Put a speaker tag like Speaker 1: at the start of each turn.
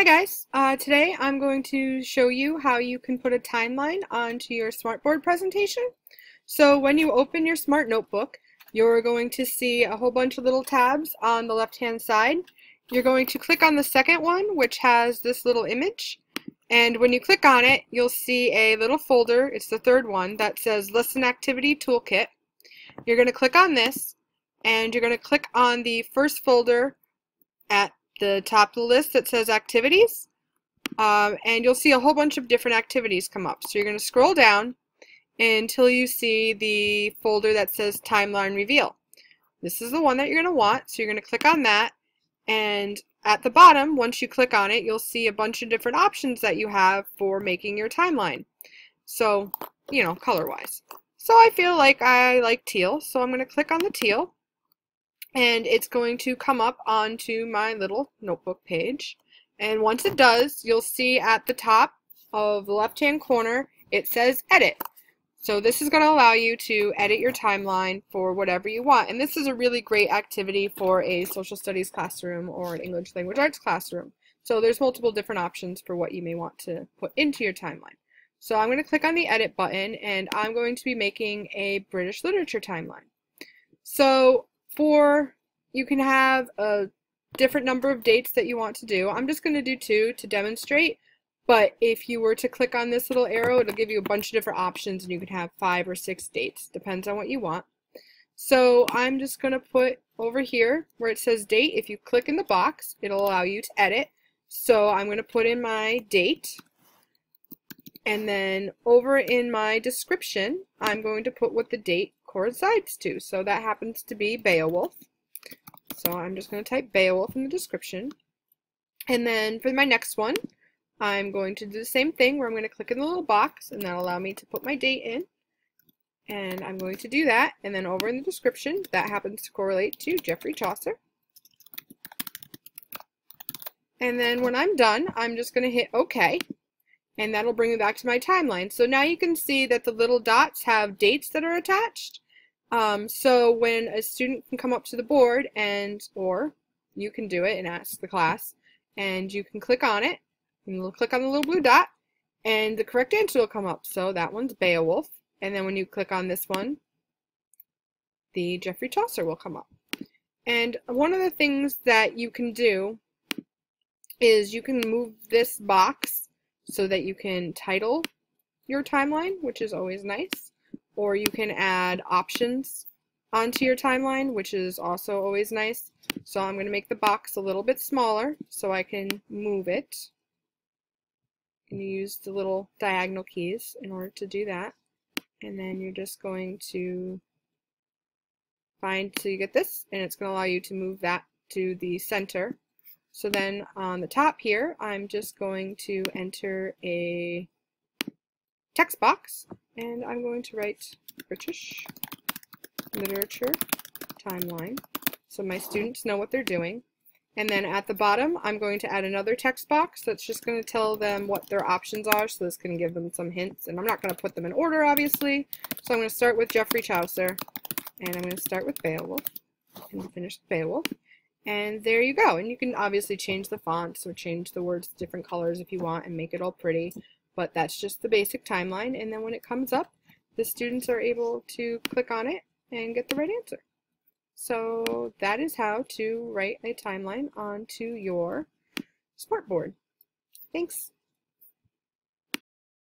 Speaker 1: Hi guys, today I'm going to show you how you can put a timeline onto your Smartboard presentation. So when you open your Smart Notebook, you're going to see a whole bunch of little tabs on the left hand side. You're going to click on the second one, which has this little image, and when you click on it you'll see a little folder, it's the third one, that says Lesson Activity Toolkit. You're going to click on this and you're going to click on the first folder at the top of the list that says activities, and you'll see a whole bunch of different activities come up. So you're going to scroll down until you see the folder that says Timeline Reveal. This is the one that you're going to want, so you're going to click on that, and at the bottom, once you click on it, you'll see a bunch of different options that you have for making your timeline. So, you know, color-wise. So I feel like I like teal, so I'm going to click on the teal. And it's going to come up onto my little notebook page. And once it does, you'll see at the top of the left hand corner it says Edit. So this is going to allow you to edit your timeline for whatever you want. And this is a really great activity for a social studies classroom or an English language arts classroom. So there's multiple different options for what you may want to put into your timeline. So I'm going to click on the Edit button, and I'm going to be making a British literature timeline. So you can have a different number of dates that you want to do. I'm just going to do 2 to demonstrate, but if you were to click on this little arrow, it'll give you a bunch of different options, and you can have 5 or 6 dates. Depends on what you want. So I'm just going to put over here where it says date. If you click in the box, it'll allow you to edit. So I'm going to put in my date, and then over in my description, I'm going to put what the date coincides to. So that happens to be Beowulf. So I'm just going to type Beowulf in the description. And then for my next one, I'm going to do the same thing where I'm going to click in the little box, and that'll allow me to put my date in. And I'm going to do that. And then over in the description, that happens to correlate to Geoffrey Chaucer. And then when I'm done, I'm just going to hit OK. And that'll bring me back to my timeline. So now you can see that the little dots have dates that are attached. So when a student can come up to the board, or you can do it and ask the class, and you can click on it, and you'll click on the little blue dot, and the correct answer will come up. So that one's Beowulf, and then when you click on this one, the Geoffrey Chaucer will come up. And one of the things that you can do is you can move this box so that you can title your timeline, which is always nice. Or you can add options onto your timeline, which is also always nice. So I'm going to make the box a little bit smaller so I can move it. And you use the little diagonal keys in order to do that. And then you're just going to find till you get this, and it's going to allow you to move that to the center. So then on the top here, I'm just going to enter a text box, and I'm going to write British literature timeline so my students know what they're doing. And then at the bottom, I'm going to add another text box that's just going to tell them what their options are, so this can give them some hints. And I'm not going to put them in order, obviously. So I'm going to start with Geoffrey Chaucer, and I'm going to start with Beowulf, and finish with Beowulf. And there you go. And you can obviously change the fonts or change the words to different colors if you want and make it all pretty. But that's just the basic timeline, and then when it comes up, the students are able to click on it and get the right answer. So that is how to write a timeline onto your Smartboard. Thanks.